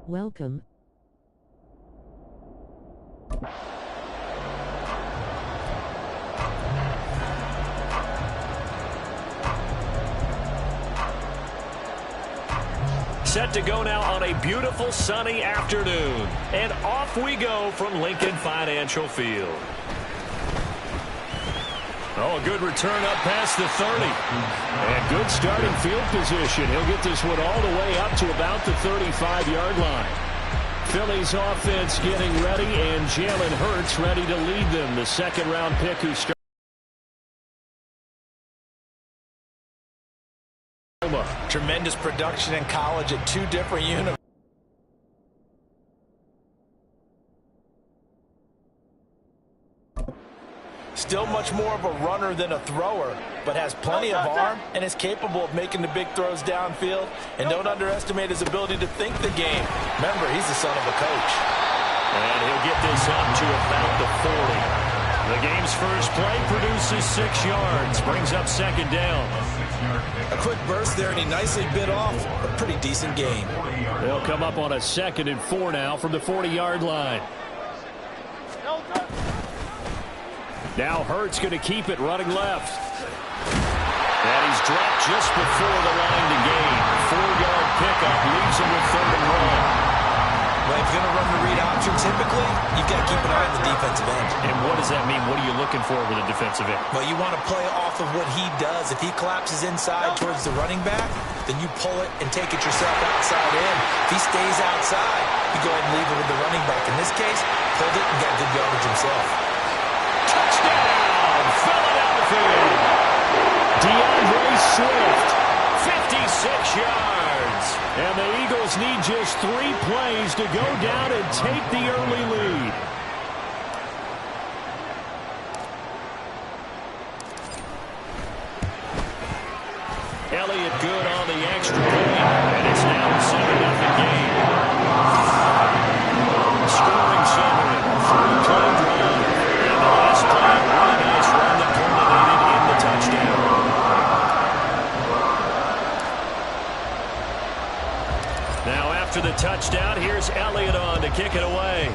Welcome. Set to go now on a beautiful sunny afternoon. And off we go from Lincoln Financial Field. Oh, a good return up past the 30. And good starting field position. He'll get this one all the way up to about the 35-yard line. Phillies offense getting ready, and Jalen Hurts ready to lead them. The second-round pick who started. Tremendous production in college at two different universities. Still much more of a runner than a thrower, but has plenty of arm and is capable of making the big throws downfield. And don't underestimate his ability to think the game. Remember, he's the son of a coach. And he'll get this up to about the 40. The game's first play produces 6 yards, brings up second down. A quick burst there, and he nicely bit off a pretty decent gain. They'll come up on a 2nd and 4 now from the 40-yard line. Now Hurts going to keep it running left. And he's dropped just before the line to gain. 4-yard pickup leaves him with 3rd and 1. Well, if you're going to run the read option, typically, you've got to keep an eye on the defensive end. And what does that mean? What are you looking for with a defensive end? Well, you want to play off of what he does. If he collapses inside towards the running back, then you pull it and take it yourself outside in. If he stays outside, you go ahead and leave it with the running back. In this case, pulled it and got good yardage himself. Touchdown, Philadelphia! DeAndre Swift, 56 yards. And the Eagles need just 3 plays to go down and take the early lead. Elliott good on the extra point, and it's now a 7-0 game. Scoring summary, 3-play drive, and the last play, a really nice run that culminated in the touchdown. Now after the touchdown, here's Elliott on to kick it away.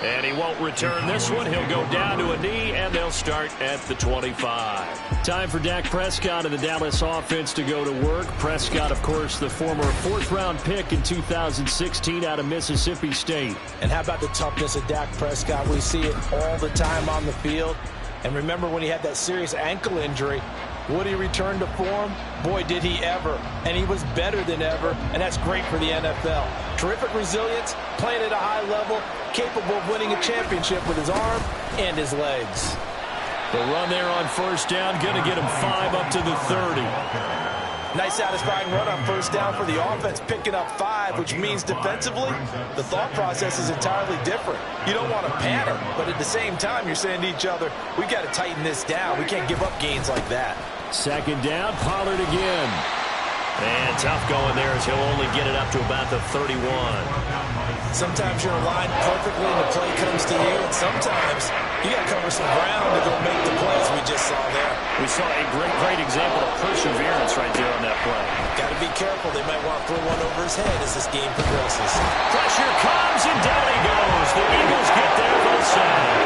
And he won't return this one. He'll go down to a knee, and they'll start at the 25. Time for Dak Prescott and the Dallas offense to go to work. Prescott, of course, the former 4th-round pick in 2016 out of Mississippi State. And how about the toughness of Dak Prescott? We see it all the time on the field. And remember when he had that serious ankle injury, would he return to form? Boy, did he ever. And he was better than ever, and that's great for the NFL. Terrific resilience, playing at a high level, capable of winning a championship with his arm and his legs. The run there on 1st down, going to get him 5 up to the 30. Nice satisfying run on 1st down for the offense, picking up 5, which means defensively, the thought process is entirely different. You don't want to panic, but at the same time, you're saying to each other, we got to tighten this down. We can't give up gains like that. 2nd down, Pollard again. And tough going there as he'll only get it up to about the 31. Sometimes you're aligned perfectly and the play comes to you, and sometimes you got to cover some ground to go make the plays we just saw there. We saw a great example of perseverance right there on that play. Got to be careful. They might want to throw one over his head as this game progresses. Pressure comes, and down he goes. The Eagles get their first sack.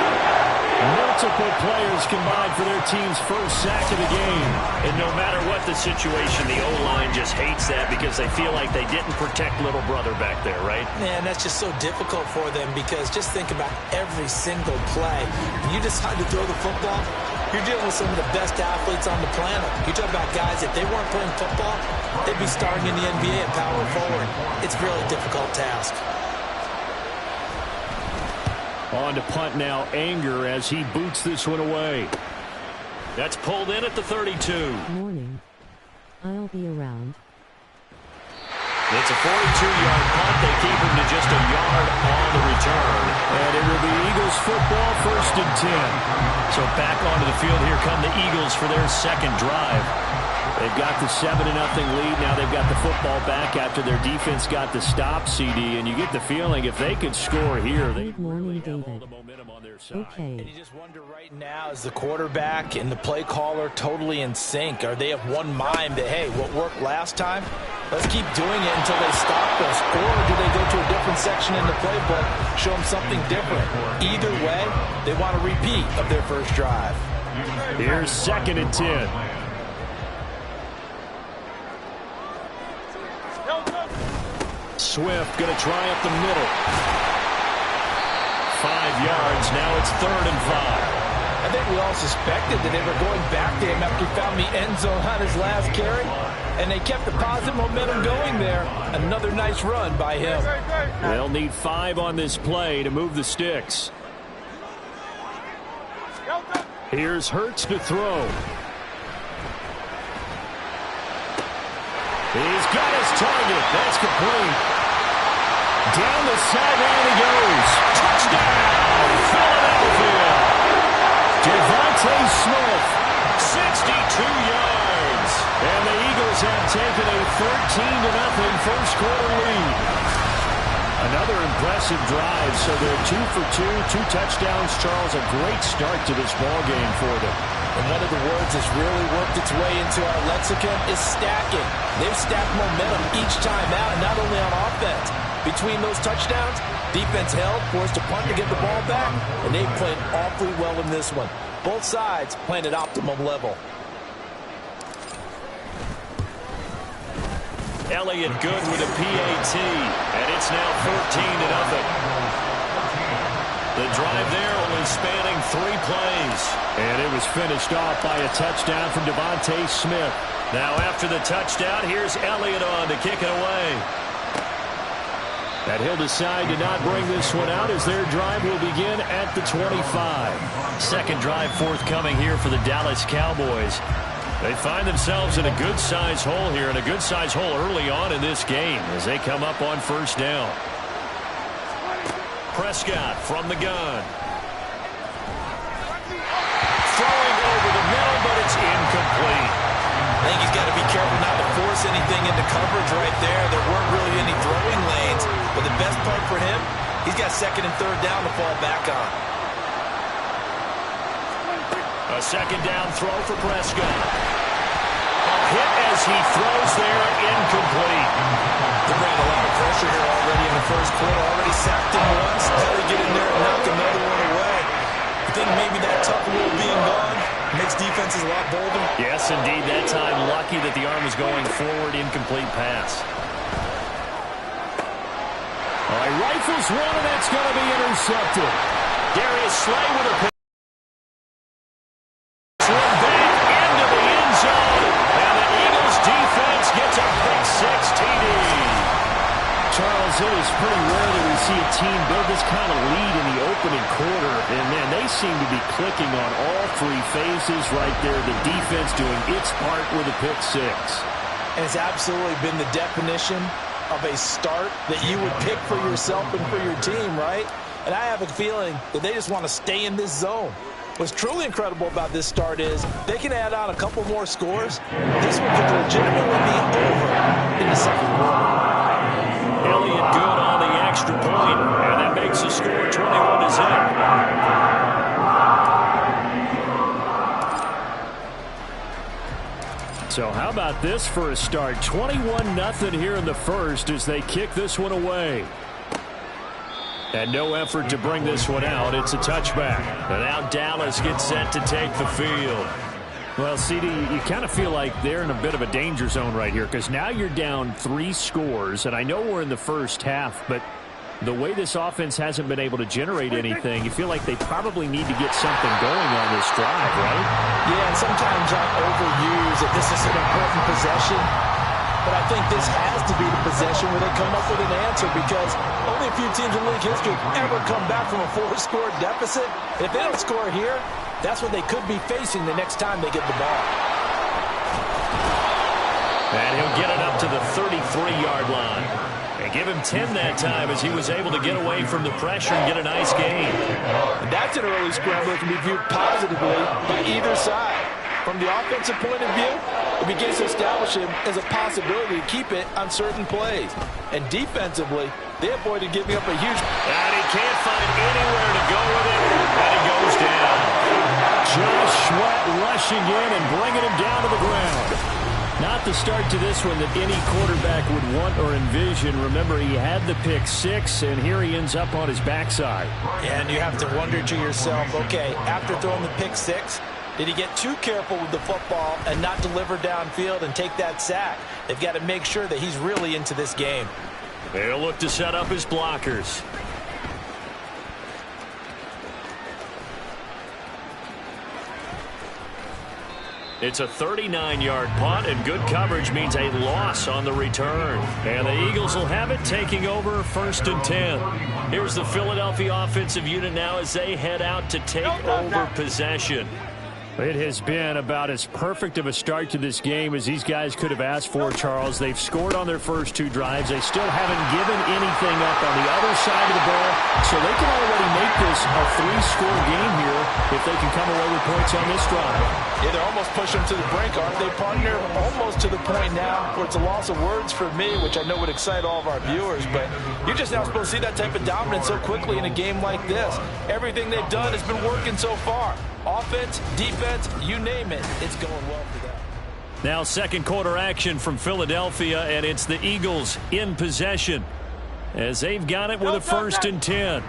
Multiple players combined for their team's first sack of the game. And no matter what the situation, the O-line just hates that because they feel like they didn't protect little brother back there, right? Man, that's just so difficult for them because just think about every single play. When you decide to throw the football, you're dealing with some of the best athletes on the planet. You talk about guys, if they weren't playing football, they'd be starring in the NBA at power forward. It's a really difficult task. On to punt now, Anger as he boots this one away. That's pulled in at the 32. Morning. I'll be around. It's a 42-yard punt. They keep him to just a yard on the return. And it will be Eagles football, 1st and 10. So back onto the field, here come the Eagles for their 2nd drive. They've got the 7-0 lead. Now they've got the football back after their defense got the stop, CD. And you get the feeling if they could score here, they really have all the momentum on their side. Okay. And you just wonder right now, is the quarterback and the play caller totally in sync? Are they of one mind that, hey, what worked last time Let's keep doing it until they stop us. Or do they go to a different section in the playbook, show them something different? Either way, they want a repeat of their first drive. Here's 2nd and 10. Swift going to try up the middle. 5 yards. Now it's 3rd and 5. I think we all suspected that they were going back to him after he found the end zone on his last carry. And they kept the positive momentum going there. Another nice run by him. They'll need 5 on this play to move the sticks. Here's Hurts to throw. He's got his target. That's complete. Down the sideline he goes. Touchdown, Philadelphia. Devontae Smith, 62 yards. And the Eagles have taken a 13-0 first quarter lead. Another impressive drive, so they're 2 for 2, 2 touchdowns. Charles, a great start to this ball game for them. And one of the words that's really worked its way into our lexicon is stacking. They've stacked momentum each time out, and not only on offense. Between those touchdowns, defense held, forced a punt to get the ball back, and they played awfully well in this one. Both sides playing at optimum level. Elliott good with a PAT, and it's now 14-0. The drive there only spanning 3 plays. And it was finished off by a touchdown from Devontae Smith. Now after the touchdown, here's Elliott on to kick it away. And he'll decide to not bring this one out as their drive will begin at the 25. Second drive forthcoming here for the Dallas Cowboys. They find themselves in a good-sized hole here, and a good-sized hole early on in this game as they come up on first down. Prescott from the gun. Throwing over the middle, but it's incomplete. I think he's got to be careful not to force anything into coverage right there. There weren't really any throwing lanes, but the best part for him, he's got 2nd and 3rd down to fall back on. A 2nd down throw for Prescott. A hit as he throws there, incomplete. They're bringing a lot of pressure here already in the first quarter. Already sacked him once. How they get in there and knock another one away. I think maybe that tough rule being gone makes defenses a lot bolder. Yes, indeed. That time, lucky that the arm was going forward. Incomplete pass. All right, rifles one, and that's going to be intercepted. Darius Slay with a pick. Swing back into the end zone, and the Eagles defense gets a pick 6 TD. Charles, it is pretty rare that we see a team build this kind of lead in the opening quarter, and man, they seem to be clicking on all 3 phases right there. The defense doing its part with a pick 6. And it's absolutely been the definition of a start that you would pick for yourself and for your team, right? And I have a feeling that they just want to stay in this zone. What's truly incredible about this start is they can add on a couple more scores. This one could legitimately be over in the second quarter. Elliott good on the extra point, and that makes the score 21-0. So how about this for a start? 21-0 here in the first as they kick this one away. And no effort to bring this one out. It's a touchback. And now Dallas gets set to take the field. Well, CD, you kind of feel like they're in a bit of a danger zone right here because now you're down 3 scores. And I know we're in the first half, but the way this offense hasn't been able to generate anything, you feel like they probably need to get something going on this drive, right? Yeah, and sometimes I overuse that this is an important possession. But I think this has to be the possession where they come up with an answer because only a few teams in league history ever come back from a 4-score deficit. If they don't score here, that's what they could be facing the next time they get the ball. And he'll get it up to the 33-yard line. And give him 10 that time as he was able to get away from the pressure and get a nice gain. And that's an early scramble that can be viewed positively by either side. From the offensive point of view, it begins to establish him as a possibility to keep it on certain plays. And defensively, they avoided giving up a huge... And he can't find anywhere to go with it, and he goes down. Josh Sweat rushing in and bringing him down to the ground. Not not the start to this one that any quarterback would want or envision. Remember, he had the pick six, and here he ends up on his backside. And you have to wonder to yourself, okay, after throwing the pick six, did he get too careful with the football and not deliver downfield and take that sack? They've got to make sure that he's really into this game. They'll look to set up his blockers. It's a 39-yard punt, and good coverage means a loss on the return. And the Eagles will have it, taking over 1st and 10. Here's the Philadelphia offensive unit now as they head out to take over possession. It has been about as perfect of a start to this game as these guys could have asked for, Charles. They've scored on their first 2 drives. They still haven't given anything up on the other side of the ball, so they can already make this a 3-score game here if they can come away with points on this drive. Yeah, they're almost pushing them to the brink, aren't they, partner? Almost to the point now where it's a loss of words for me, which I know would excite all of our viewers, but you're just now supposed to see that type of dominance so quickly in a game like this. Everything they've done has been working so far. Offense, defense, you name it, it's going well for them. Now second quarter action from Philadelphia, and it's the Eagles in possession as they've got it with a 1st and 10.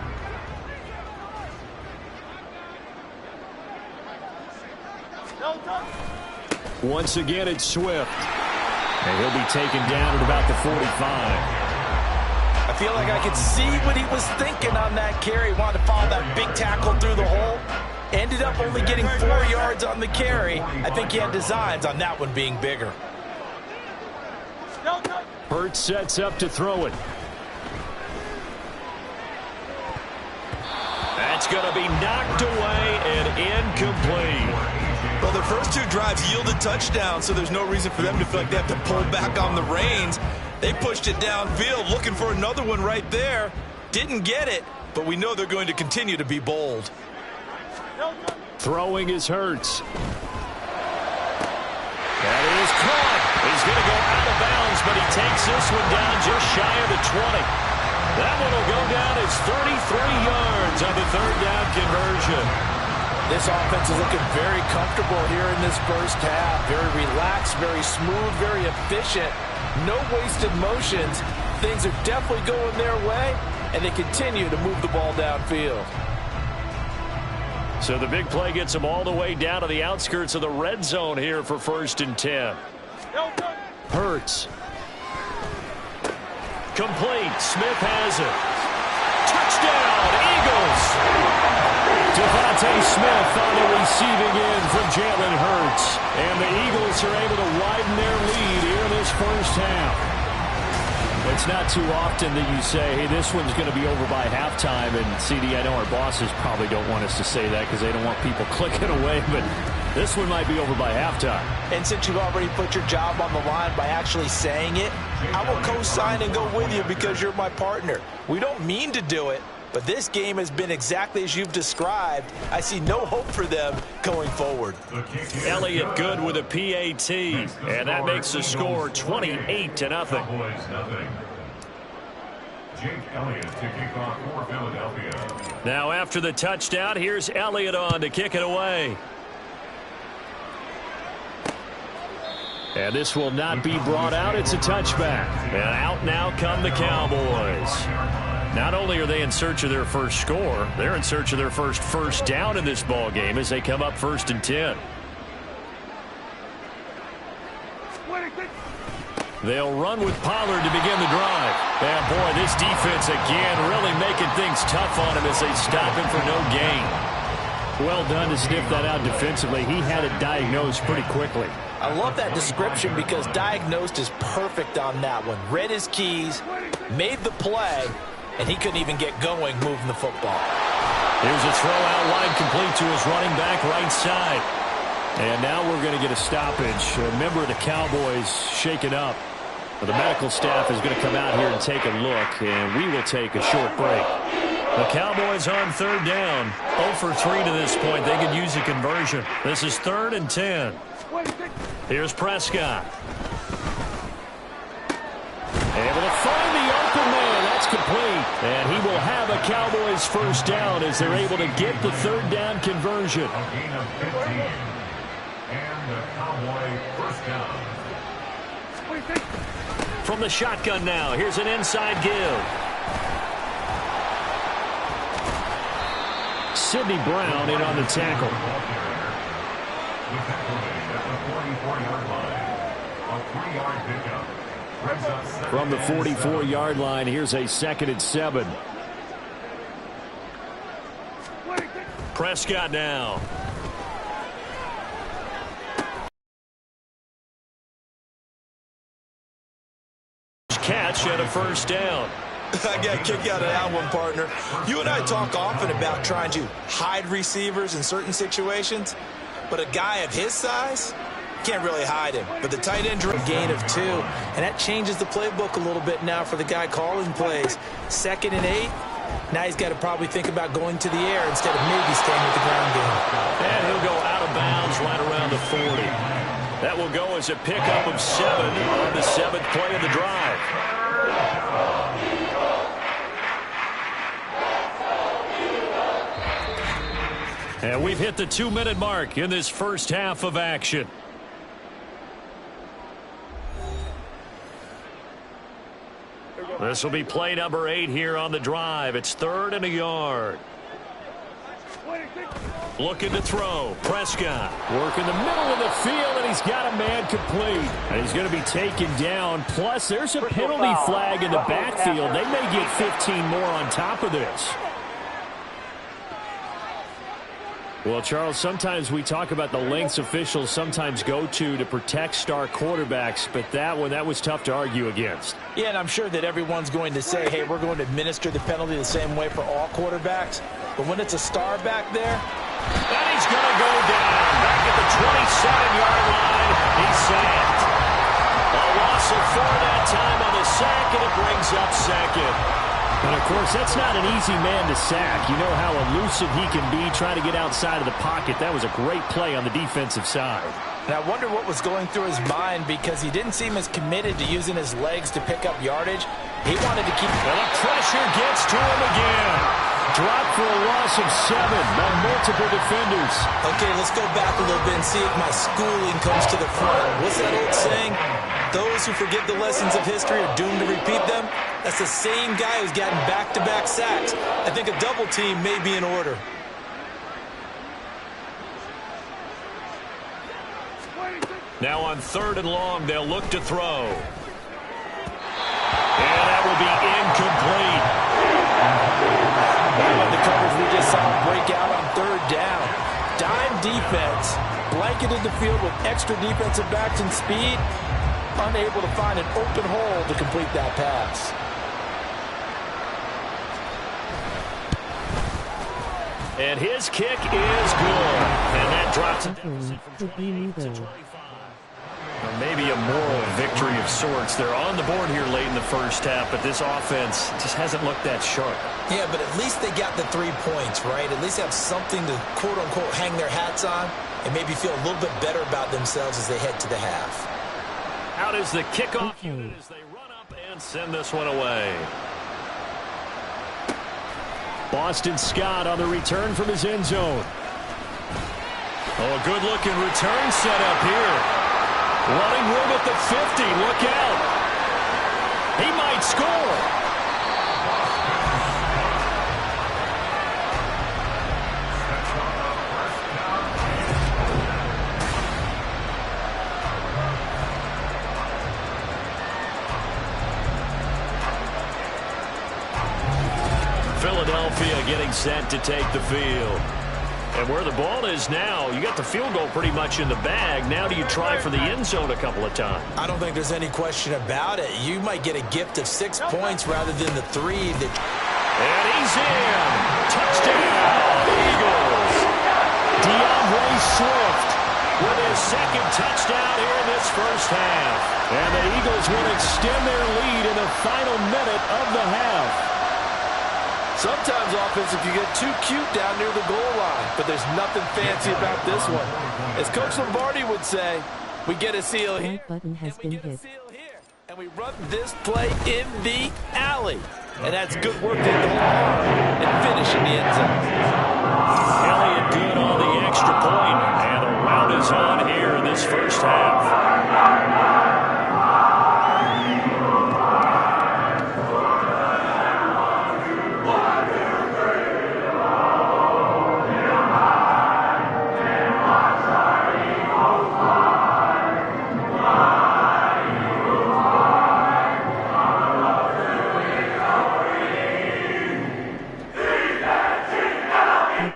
Once again, it's Swift, and he'll be taken down at about the 45. I feel like I could see what he was thinking on that carry. Wanted to follow that big tackle through the hole. Ended up only getting 4 yards on the carry. I think he had designs on that one being bigger. Hurts sets up to throw it. That's going to be knocked away and incomplete. Well, the first 2 drives yielded touchdowns, so there's no reason for them to feel like they have to pull back on the reins. They pushed it downfield, looking for another one right there. Didn't get it, but we know they're going to continue to be bold. Throwing is Hurts. That is caught. He's going to go out of bounds, but he takes this one down just shy of the 20. That one will go down as 33 yards on the 3rd down conversion. This offense is looking very comfortable here in this first half. Very relaxed, very smooth, very efficient. No wasted motions. Things are definitely going their way, and they continue to move the ball downfield. So the big play gets them all the way down to the outskirts of the red zone here for 1st and 10. Hurts. Complete. Smith has it. Touchdown, Eagles! Devontae Smith on the receiving end from Jalen Hurts. And the Eagles are able to widen their lead here in this first half. It's not too often that you say, hey, this one's going to be over by halftime. And, CD, I know our bosses probably don't want us to say that because they don't want people clicking away. But this one might be over by halftime. And since you've already put your job on the line by actually saying it, I will co-sign and go with you because you're my partner. We don't mean to do it, but this game has been exactly as you've described. I see no hope for them going forward. Elliott good with a PAT, and that makes the score 28-0. Jake Elliott to kick off for Philadelphia. Now after the touchdown, here's Elliott on to kick it away. And this will not be brought out. It's a touchback. And out now come the Cowboys. Not only are they in search of their first score, they're in search of their first down in this ball game as they come up 1st and 10. They'll run with Pollard to begin the drive. And boy, this defense again really making things tough on him as they stop him for no gain. Well done to sniff that out defensively. He had it diagnosed pretty quickly. I love that description because diagnosed is perfect on that one. Read his keys, made the play, and he couldn't even get going moving the football. Here's a throw out wide complete to his running back right side. And now we're going to get a stoppage. A member of the Cowboys shaken up. The medical staff is going to come out here and take a look, and we will take a short break. The Cowboys on 3rd down. 0 for 3 to this point. They could use a conversion. This is 3rd and 10. Here's Prescott. Able to find the open man. That's complete. And he will have a Cowboys first down as they're able to get the 3rd down conversion. A gain of 15. And the Cowboy first down. From the shotgun now, here's an inside give. Sidney Brown in on the tackle. From the 44-yard line, here's a 2nd and 7. Prescott now. Catch and a first down. I got a kick out of that one, partner. You and I talk often about trying to hide receivers in certain situations, but a guy of his size can't really hide him. But the tight end drew a gain of 2, and that changes the playbook a little bit now for the guy calling plays. 2nd and 8. Now he's got to probably think about going to the air instead of maybe staying with the ground game. And he'll go out of bounds right around the 40. That will go as a pickup of 7 on the 7th play of the drive. And we've hit the 2-minute mark in this first half of action. This will be play number 8 here on the drive. It's 3rd and a yard. Looking to throw. Prescott working the middle of the field, and he's got a man complete. And he's going to be taken down. Plus, there's a penalty flag in the backfield. They may get 15 more on top of this. Well, Charles, sometimes we talk about the lengths officials sometimes go to protect star quarterbacks, but that was tough to argue against. Yeah, and I'm sure that everyone's going to say, hey, we're going to administer the penalty the same way for all quarterbacks. But when it's a star back there, and he's going to go down back at the 27-yard line. He's sacked. A loss of 4 that time on the sack, and it brings up 2nd. And, of course, that's not an easy man to sack. You know how elusive he can be trying to get outside of the pocket. That was a great play on the defensive side. And I wonder what was going through his mind, because he didn't seem as committed to using his legs to pick up yardage. He wanted to keep... And the pressure gets to him again. Dropped for a loss of 7 by multiple defenders. Okay, let's go back a little bit and see if my schooling comes to the front. What's that old saying? Those who forget the lessons of history are doomed to repeat them. That's the same guy who's gotten back-to-back sacks. I think a double team may be in order. Now on 3rd and long, they'll look to throw. And that will be incomplete. The coverage we just saw break out on 3rd down. Dime defense, blanketed the field with extra defensive backs and speed, unable to find an open hole to complete that pass. And his kick is good. And that drops it down to 25. Or maybe a moral victory of sorts. They're on the board here late in the first half, but this offense just hasn't looked that sharp. Yeah, but at least they got the 3 points, right? At least have something to, quote-unquote, hang their hats on and maybe feel a little bit better about themselves as they head to the half. Out is the kickoff unit as they run up and send this one away. Boston Scott on the return from his end zone. Oh, a good-looking return set up here. Running room at the 50. Look out. He might score. Philadelphia getting set to take the field. And where the ball is now, you got the field goal pretty much in the bag. Now do you try for the end zone a couple of times? I don't think there's any question about it. You might get a gift of 6 points rather than the 3. And he's in. Touchdown, Eagles. DeAndre Swift with his 2nd touchdown here in this first half. And the Eagles will extend their lead in the final minute of the half. Sometimes offensive can get too cute down near the goal line, but there's nothing fancy about this one. As Coach Lombardi would say, we get a seal here, Button has been hit. and we run this play in the alley. And that's good work to hit the ball hard and finish in the end zone. Elliott good on the extra point, and the round is on here in this first half.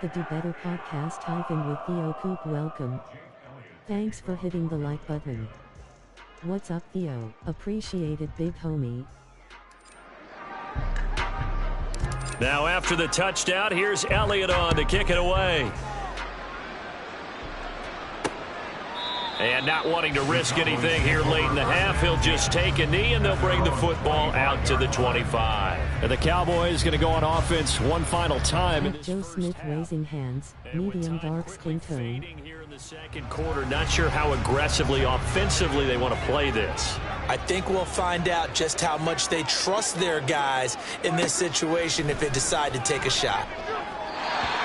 the Do Better podcast with Theo Coop. Welcome. Thanks for hitting the like button. What's up, Theo? Appreciate it, big homie. Now after the touchdown, here's Elliott on to kick it away. And not wanting to risk anything here late in the half, he'll just take a knee and they'll bring the football out to the 25. And the Cowboys going to go on offense one final time. At Joe Smith raising hands, medium dark skin tone. Here in the second quarter, not sure how aggressively, offensively they want to play this. I think we'll find out just how much they trust their guys in this situation if they decide to take a shot.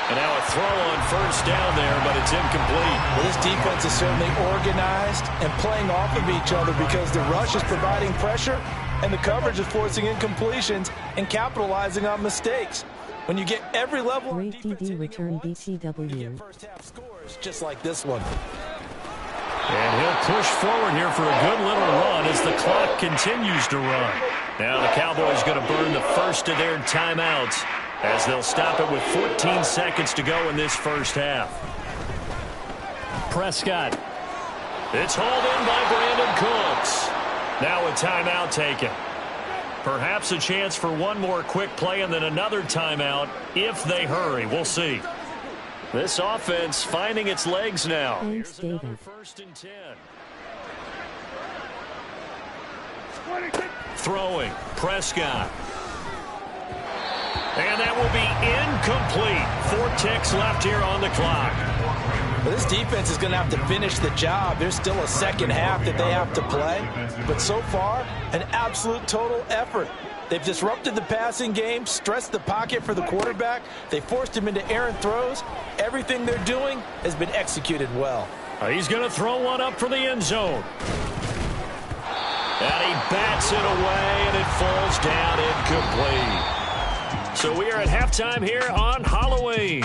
And now a throw on first down there, but it's incomplete. Well, this defense is certainly organized and playing off of each other because the rush is providing pressure and the coverage is forcing incompletions and capitalizing on mistakes. When you get every level of great DD return BTW. first half scores just like this one. And he'll push forward here for a good little run as the clock continues to run. Now the Cowboys going to burn the first of their timeouts, as they'll stop it with 14 seconds to go in this first half. Prescott. It's hauled in by Brandon Cooks. Now a timeout taken. Perhaps a chance for one more quick play and then another timeout if they hurry. We'll see. This offense finding its legs now. Thanks, David. First and 10. Throwing. Prescott. And that will be incomplete. 4 ticks left here on the clock. Well, this defense is going to have to finish the job. There's still a second half that they have to play. But so far, an absolute total effort. They've disrupted the passing game, stressed the pocket for the quarterback. They forced him into errant throws. Everything they're doing has been executed well. He's going to throw one up for the end zone. And he bats it away, and it falls down incomplete. So we are at halftime here on Halloween.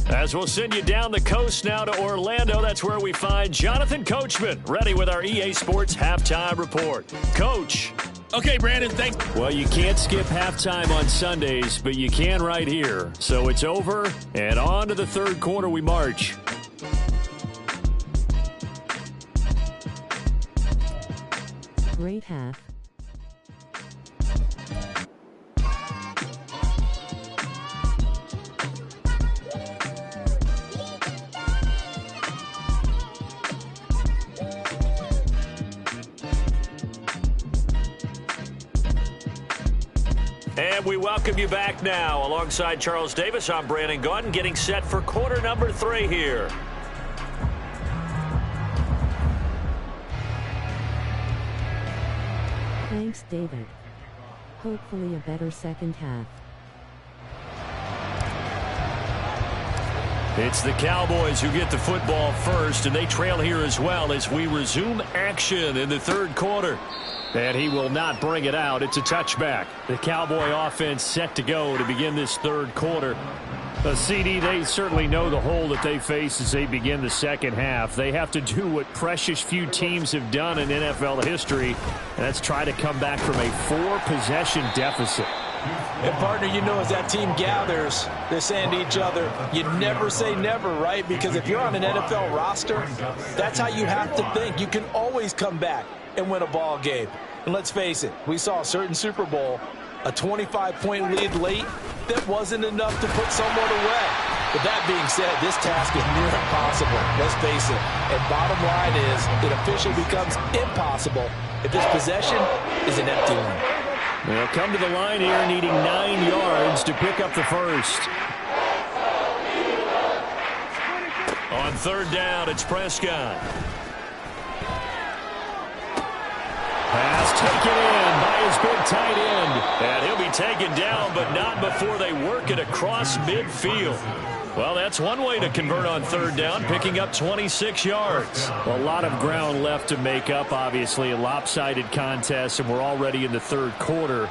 As we'll send you down the coast now to Orlando, that's where we find Jonathan Coachman, ready with our EA Sports Halftime Report. Coach. Okay, Brandon, thanks. Well, you can't skip halftime on Sundays, but you can right here. So it's over, and on to the third quarter we march. Great half. And we welcome you back now. Alongside Charles Davis, I'm Brandon Gaudin, getting set for quarter number 3 here. Thanks, David. Hopefully a better second half. It's the Cowboys who get the football first, and they trail here as well as we resume action in the third quarter. And he will not bring it out. It's a touchback. The Cowboy offense set to go to begin this third quarter. CD, they certainly know the hole that they face as they begin the second half. They have to do what precious few teams have done in NFL history, and that's try to come back from a 4-possession deficit. And, partner, you know, as that team gathers, they're saying to each other, you never say never, right? Because if you're on an NFL roster, that's how you have to think. You can always come back and win a ball game. And let's face it, we saw a certain Super Bowl, a 25-point lead late, that wasn't enough to put someone away. But that being said, this task is near impossible. Let's face it. And bottom line is, it officially becomes impossible if this possession is an empty one. They'll come to the line here needing 9 yards to pick up the first. On third down, it's Prescott. Pass taken in by his big tight end. And he'll be taken down, but not before they work it across midfield. Well, that's one way to convert on third down, picking up 26 yards. A lot of ground left to make up, obviously, a lopsided contest, and we're already in the third quarter.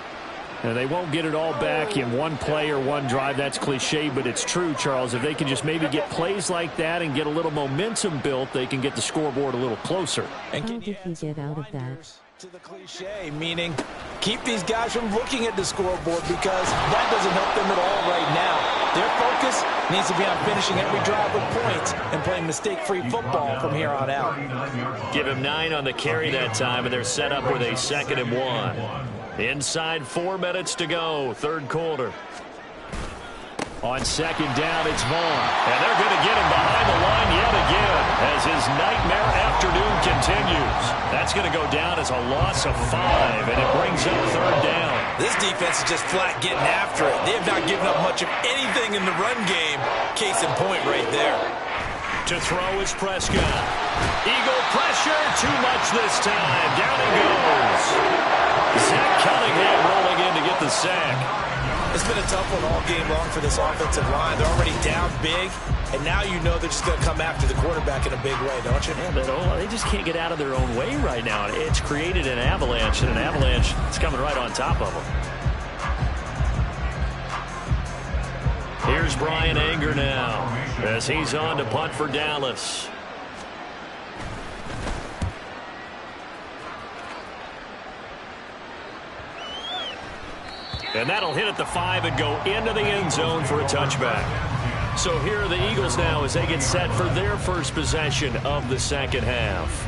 And they won't get it all back in one play or one drive. That's cliche, but it's true, Charles. If they can just maybe get plays like that and get a little momentum built, they can get the scoreboard a little closer. How did he get out of that? To the cliche, meaning keep these guys from looking at the scoreboard because that doesn't help them at all right now. Their focus needs to be on finishing every drive with points and playing mistake-free football from here on out. Give him 9 on the carry that time, and they're set up with a 2nd and 1. Inside 4 minutes to go, third quarter. On 2nd down, it's Vaughn. And they're going to get him behind the line yet again as his nightmare afternoon continues. That's going to go down as a loss of 5, and it brings up 3rd down. This defense is just flat getting after it. They have not given up much of anything in the run game. Case in point right there. To throw is Prescott. Eagle pressure, too much this time. Down he goes. Zach Cunningham rolling in to get the sack. It's been a tough one all game long for this offensive line. They're already down big, and now you know they're just going to come after the quarterback in a big way, don't you? Yeah, but they just can't get out of their own way right now. It's created an avalanche, and an avalanche is coming right on top of them. Here's Brian Anger now as he's on to punt for Dallas. And that'll hit at the 5 and go into the end zone for a touchback. So here are the Eagles now as they get set for their first possession of the second half.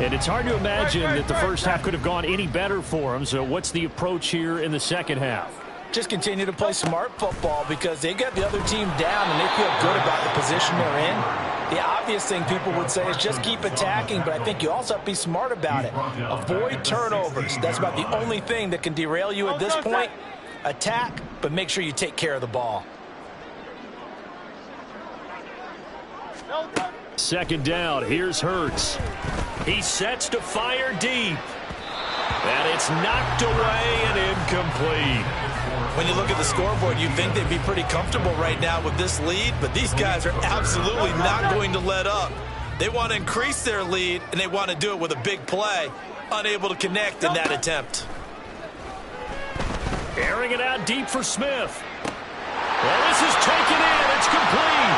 And it's hard to imagine that the first half could have gone any better for them. So what's the approach here in the second half? Just continue to play smart football because they got the other team down and they feel good about the position they're in. The obvious thing people would say is just keep attacking, but I think you also have to be smart about it. Avoid turnovers. That's about the only thing that can derail you at this point. Attack, but make sure you take care of the ball. 2nd down, here's Hurts. He sets to fire deep. And it's knocked away and incomplete. When you look at the scoreboard, you'd think they'd be pretty comfortable right now with this lead, but these guys are absolutely not going to let up. They want to increase their lead, and they want to do it with a big play. Unable to connect in that attempt. Airing it out deep for Smith. Well, this is taken in. It's complete.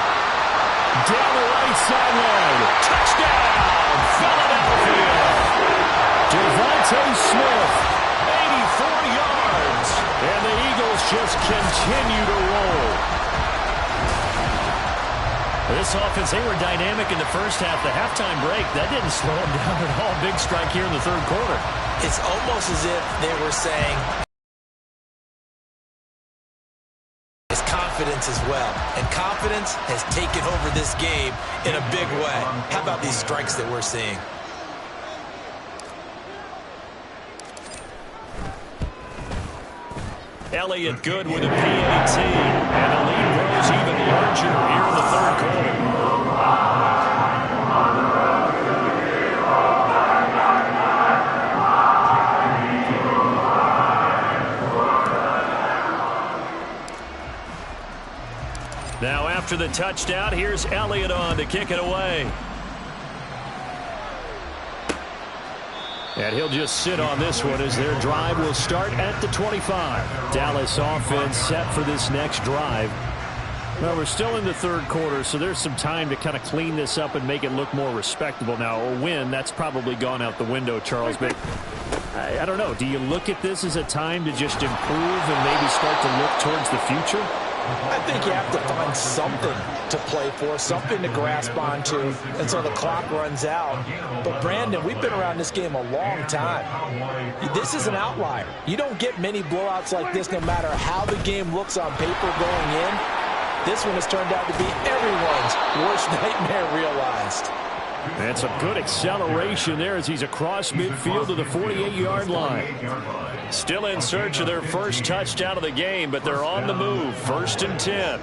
Down the right sideline. Touchdown, Philadelphia. Devontae Smith, 84 yards. And the Eagles just continue to roll. This offense, they were dynamic in the first half. The halftime break, that didn't slow them down at all. Big strike here in the third quarter. It's almost as if they were saying it's confidence as well. And confidence has taken over this game in a big way. How about these strikes that we're seeing? Elliott good with a PAT, and the lead grows even larger here in the third quarter. Now after the touchdown, here's Elliott on to kick it away. And he'll just sit on this one as their drive will start at the 25. Dallas offense set for this next drive. Well, we're still in the third quarter, so there's some time to kind of clean this up and make it look more respectable. Now, a win, that's probably gone out the window, Charles. But I don't know. Do you look at this as a time to just improve and maybe start to look towards the future? I think you have to find something to play for, something to grasp onto until the clock runs out. But, Brandon, we've been around this game a long time. This is an outlier. You don't get many blowouts like this no matter how the game looks on paper going in. This one has turned out to be everyone's worst nightmare realized. And some good acceleration there as he's across midfield to the 48-yard line. Still in search of their first touchdown of the game, but they're on the move. 1st and 10.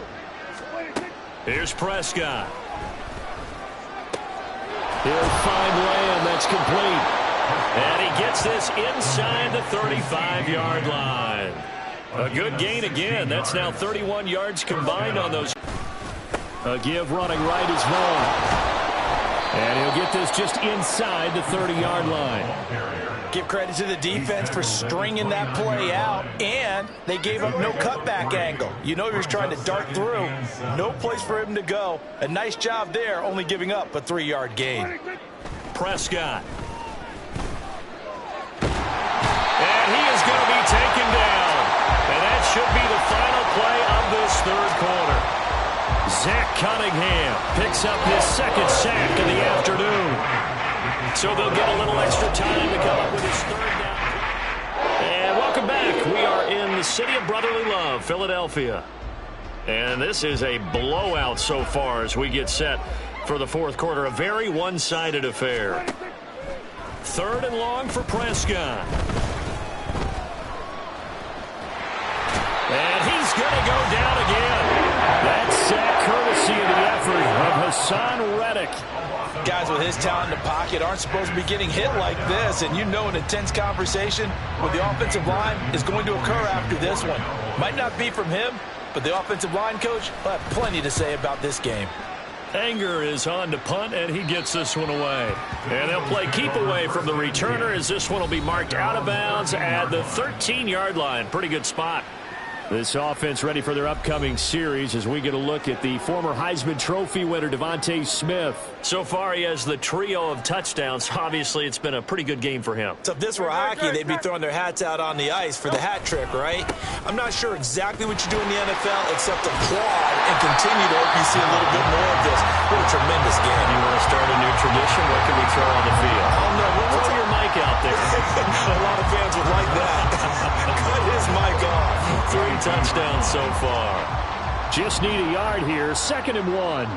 Here's Prescott. He'll find Lamb. That's complete. And he gets this inside the 35-yard line. A good gain again. That's now 31 yards combined on those. A give running right is Vaughn. And he'll get this just inside the 30-yard line. Give credit to the defense for stringing that play out, and they gave up no cutback angle. You know he was trying to dart through. No place for him to go. A nice job there, only giving up a 3-yard gain. Prescott. Cunningham picks up his second sack of the afternoon. So they'll get a little extra time to come up with his third down. And welcome back. We are in the city of brotherly love, Philadelphia. And this is a blowout so far as we get set for the fourth quarter. A very one-sided affair. Third and long for Prescott. And he's going to go down again. That sack courtesy of the effort of Hassan Reddick. Guys with his talent in the pocket aren't supposed to be getting hit like this, and you know an intense conversation with the offensive line is going to occur after this one. Might not be from him, but the offensive line coach will have plenty to say about this game. Anger is on to punt, and he gets this one away. And they'll play keep away from the returner as this one will be marked out of bounds at the 13-yard line. Pretty good spot. This offense ready for their upcoming series as we get a look at the former Heisman Trophy winner, Devontae Smith. So far, he has the trio of touchdowns. Obviously, it's been a pretty good game for him. So if this were hockey, they'd be throwing their hats out on the ice for the hat trick, right? I'm not sure exactly what you do in the NFL except applaud and continue to hope you see a little bit more of this. What a tremendous game. You want to start a new tradition? What can we throw on the field? Oh, no. We'll throw your mic out there. A lot of fans would like that. Cut his mic off. 3 touchdowns so far. Just need a yard here. 2nd and 1.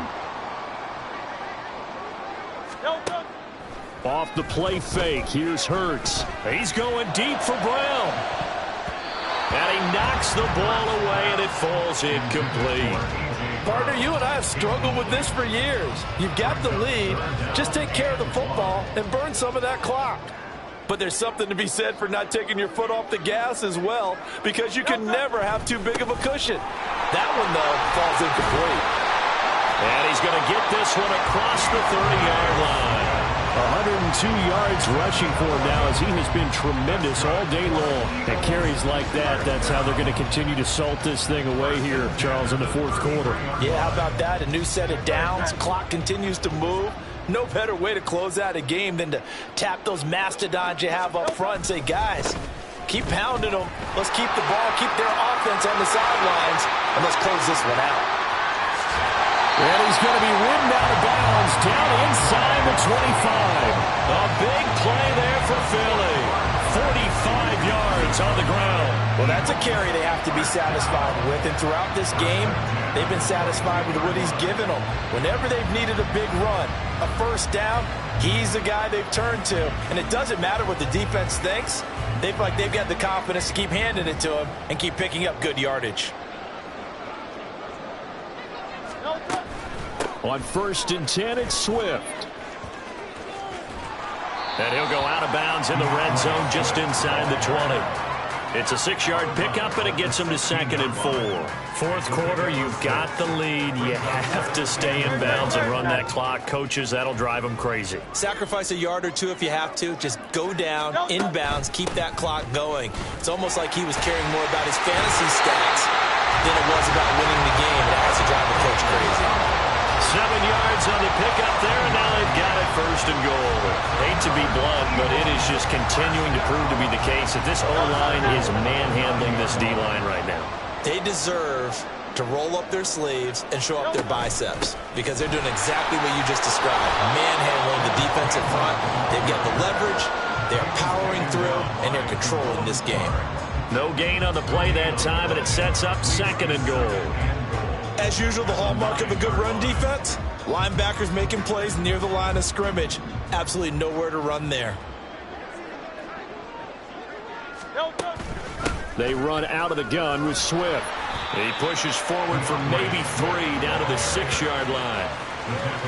Off the play fake. Here's Hurts. He's going deep for Brown. And he knocks the ball away, and it falls incomplete. Partner, you and I have struggled with this for years. You've got the lead. Just take care of the football and burn some of that clock. But there's something to be said for not taking your foot off the gas as well, because you can never have too big of a cushion. That one, though, falls incomplete. And he's going to get this one across the 30-yard line. 102 yards rushing for him now as he has been tremendous all day long. And carries like that, that's how they're going to continue to salt this thing away here, Charles, in the fourth quarter. Yeah, how about that? A new set of downs. Clock continues to move. No better way to close out a game than to tap those mastodons you have up front and say, guys, keep pounding them. Let's keep the ball, keep their offense on the sidelines, and let's close this one out. And he's going to be ridden out of bounds down inside the 25. A big play there for Philly. 45 yards on the ground. Well, that's a carry they have to be satisfied with. And throughout this game, they've been satisfied with what he's given them. Whenever they've needed a big run, a first down, he's the guy they've turned to. And it doesn't matter what the defense thinks. They feel like they've got the confidence to keep handing it to him and keep picking up good yardage. On 1st and 10, it's Swift. And he'll go out of bounds in the red zone just inside the 20. It's a 6-yard pickup, and it gets him to 2nd and 4. Fourth quarter, you've got the lead. You have to stay in bounds and run that clock. Coaches, that'll drive them crazy. Sacrifice a yard or two if you have to. Just go down, inbounds, keep that clock going. It's almost like he was caring more about his fantasy stats than it was about winning the game. That has to drive the coach crazy. 7 yards on the pickup there, and now they've got it 1st and goal. Hate to be blunt, but it is just continuing to prove to be the case that this O-line is manhandling this D-line right now. They deserve to roll up their sleeves and show up their biceps because they're doing exactly what you just described, manhandling the defensive front. They've got the leverage, they're powering through, and they're controlling this game. No gain on the play that time, and it sets up 2nd and goal. As usual, the hallmark of a good run defense, linebackers making plays near the line of scrimmage. Absolutely nowhere to run there. They run out of the gun with Swift. He pushes forward for maybe 3 down to the 6-yard line.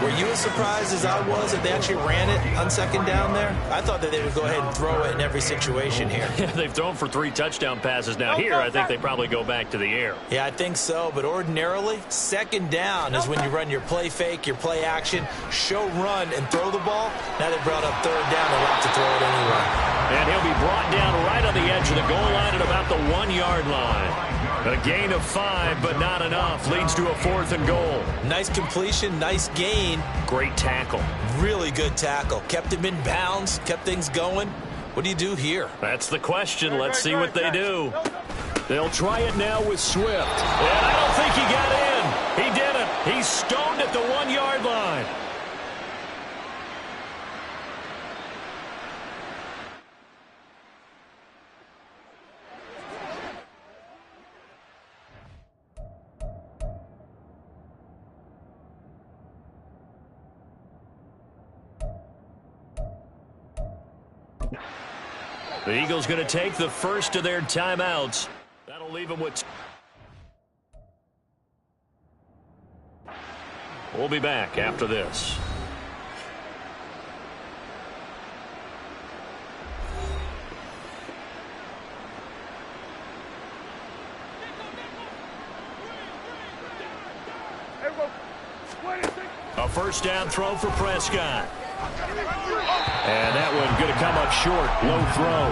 Were you as surprised as I was that they actually ran it on 2nd down there? I thought that they would go ahead and throw it in every situation here. Yeah, they've thrown for 3 touchdown passes now. Here, I think they probably go back to the air. Yeah, I think so, but ordinarily, 2nd down is when you run your play fake, your play action, show run, and throw the ball. Now they brought up 3rd down and left to throw it anyway. And he'll be brought down right on the edge of the goal line at about the 1-yard line. A gain of 5, but not enough. Leads to a 4th and goal. Nice completion, nice gain. Great tackle. Really good tackle. Kept him in bounds, kept things going. What do you do here? That's the question. Let's see what they do. They'll try it now with Swift. And I don't think he got in. He didn't. He's stoned at the 1-yard line. The Eagles going to take the first of their timeouts. That'll leave them with... We'll be back after this. A first down throw for Prescott. And that one going to come up short. Low throw.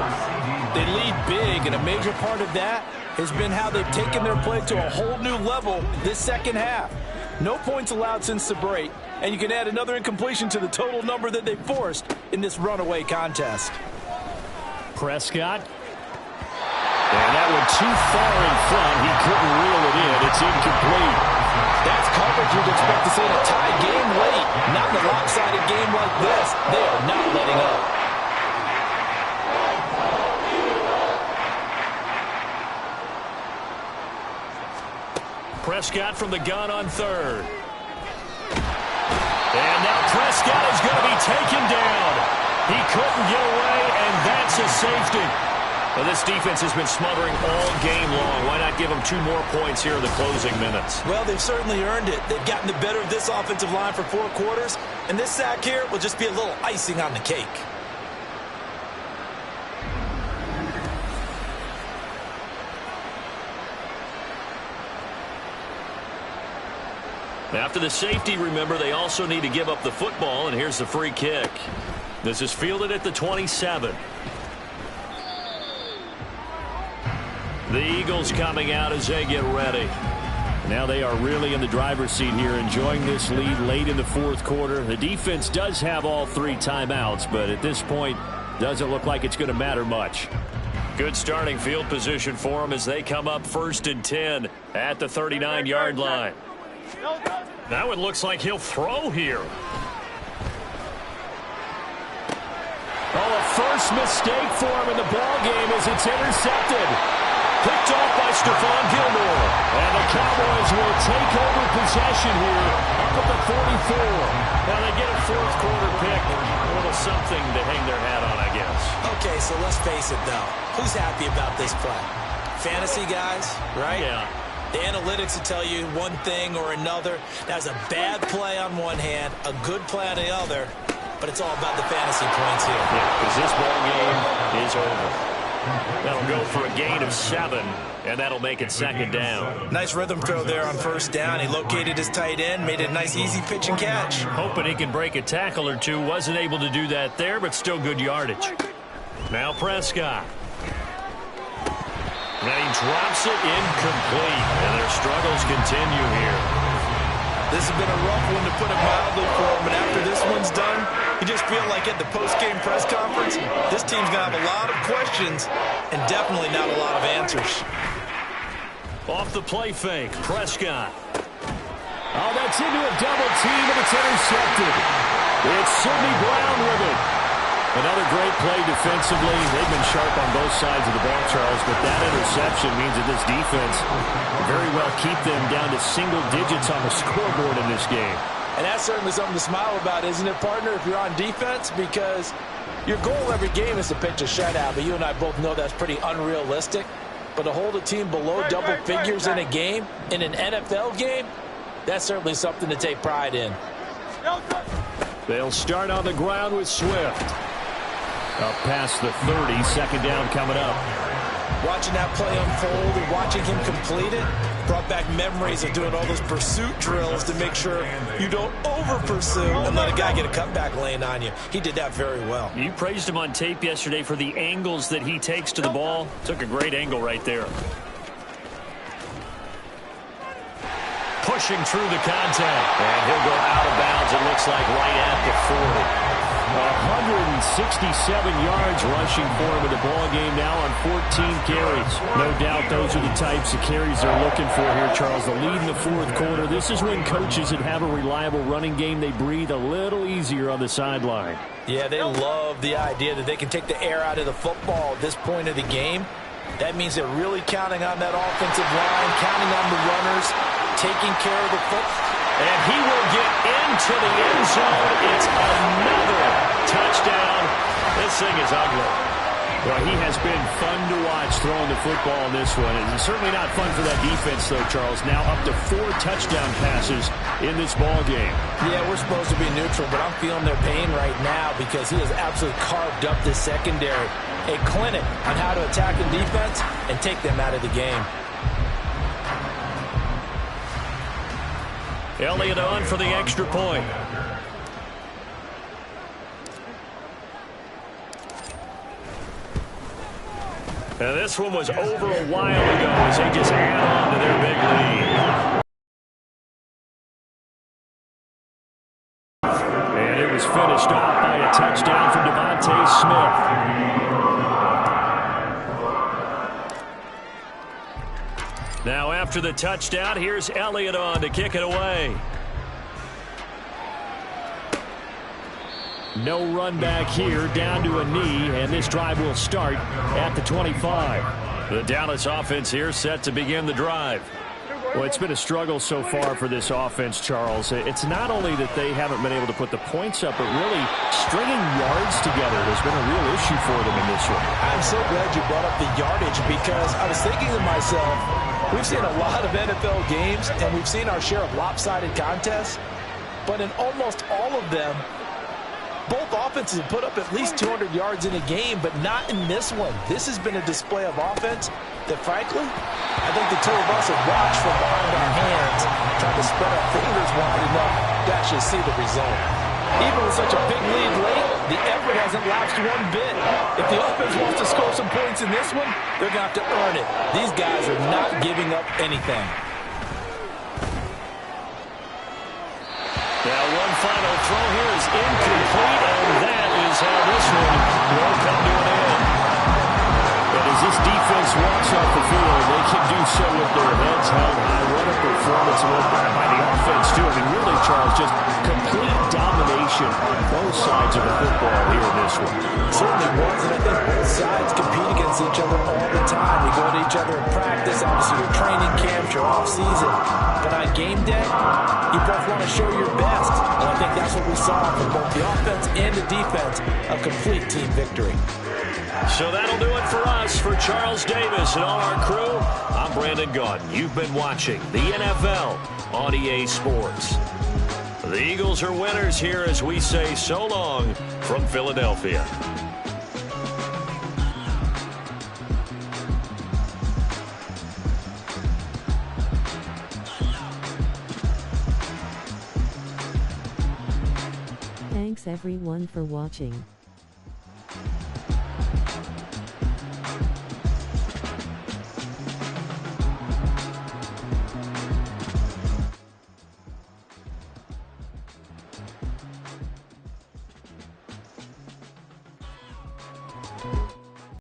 They lead big, and a major part of that has been how they've taken their play to a whole new level this second half. No points allowed since the break, and you can add another incompletion to the total number that they forced in this runaway contest. Prescott. And that one too far in front. He couldn't reel it in. It's incomplete. That's coverage you'd expect to see in a tie game late. Not in a lopsided game like this. They are not letting up. Prescott from the gun on third. And now Prescott is going to be taken down. He couldn't get away, and that's a safety. Well, this defense has been smothering all game long. Why not give them 2 more points here in the closing minutes? Well, they've certainly earned it. They've gotten the better of this offensive line for 4 quarters, and this sack here will just be a little icing on the cake. After the safety, remember, they also need to give up the football, and here's the free kick. This is fielded at the 27. The Eagles coming out as they get ready. Now they are really in the driver's seat here, enjoying this lead late in the 4th quarter. The defense does have all 3 timeouts, but at this point, doesn't look like it's going to matter much. Good starting field position for them as they come up 1st and 10 at the 39-yard line. That one looks like he'll throw here. Oh, a first mistake for him in the ball game as it's intercepted. Picked off by Stephon Gilmore. And the Cowboys will take over possession here up at the 44. Now they get a 4th quarter pick. A little something to hang their hat on, I guess. Okay, so let's face it, though. Who's happy about this play? Fantasy guys, right? Yeah. The analytics will tell you one thing or another. That was a bad play on one hand, a good play on the other, but it's all about the fantasy points here. Yeah, because this ball game is over. That'll go for a gain of 7, and that'll make it 2nd down. Nice rhythm throw there on 1st down. He located his tight end, made it a nice easy pitch and catch. Hoping he can break a tackle or 2. Wasn't able to do that there, but still good yardage. Now Prescott. And he drops it incomplete, and their struggles continue here. This has been a rough one, to put it mildly, for him, but after this one's done, you just feel like at the post-game press conference, this team's going to have a lot of questions and definitely not a lot of answers. Off the play fake, Prescott. Oh, that's into a double team, and it's intercepted. It's Sidney Brown with it. Another great play defensively. They've been sharp on both sides of the ball, Charles, but that interception means that this defense very well keep them down to single digits on the scoreboard in this game. And that's certainly something to smile about, isn't it, partner, if you're on defense? Because your goal every game is to pitch a shutout, but you and I both know that's pretty unrealistic. But to hold a team below double figures in a game, in an NFL game, that's certainly something to take pride in. They'll start on the ground with Swift. Up past the 30, 2nd down coming up. Watching that play unfold and watching him complete it brought back memories of doing all those pursuit drills to make sure you don't over-pursue and let a guy get a cutback lane on you. He did that very well. You praised him on tape yesterday for the angles that he takes to the ball. Took a great angle right there. Pushing through the contact. And he'll go out of bounds, it looks like, right at the 40. 167 yards rushing for him in the ball game now on 14 carries. No doubt those are the types of carries they're looking for here, Charles. The lead in the fourth quarter. This is when coaches that have a reliable running game, they breathe a little easier on the sideline. Yeah, they love the idea that they can take the air out of the football at this point of the game. That means they're really counting on that offensive line, counting on the runners, taking care of the football. And he will get into the end zone. It's another touchdown. This thing is ugly. Well, he has been fun to watch throwing the football in this one. And certainly not fun for that defense, though, Charles. Now up to 4 touchdown passes in this ball game. Yeah, we're supposed to be neutral, but I'm feeling their pain right now because he has absolutely carved up this secondary. A clinic on how to attack the defense and take them out of the game. Elliott on for the extra point. Now this one was over a while ago as they just add on to their big lead. And it was finished off by a touchdown from Devontae Smith. Now after the touchdown, here's Elliott on to kick it away. No run back here, down to a knee, and this drive will start at the 25. The Dallas offense here set to begin the drive. Well, it's been a struggle so far for this offense, Charles. It's not only that they haven't been able to put the points up, but really stringing yards together has been a real issue for them in this one. I'm so glad you brought up the yardage because I was thinking to myself, we've seen a lot of NFL games, and we've seen our share of lopsided contests, but in almost all of them, both offenses have put up at least 200 yards in a game, but not in this one. This has been a display of offense that, frankly, I think the two of us have watched from behind our hands, trying to spread our fingers wide enough to actually see the result. Even with such a big lead late, the effort hasn't lapsed one bit. If the offense wants to score some points in this one, they're going to have to earn it. These guys are not giving up anything. Now one final throw here is incomplete, and that is how this one will come to an end. But as this defense walks off the field, they can do so with their heads held high. What a performance by the offense, too. I mean, really, Charles, just complete domination on both sides of the football here in this one. It certainly was, and I think both sides compete against each other all the time. You go to each other in practice, obviously your training camps, your off-season. But on game day, you both want to show your best. And I think that's what we saw from both the offense and the defense, a complete team victory. So that'll do it for us. For Charles Davis and all our crew, I'm Brandon Gaudin. You've been watching the NFL on EA Sports. The Eagles are winners here as we say so long from Philadelphia. Thanks everyone for watching.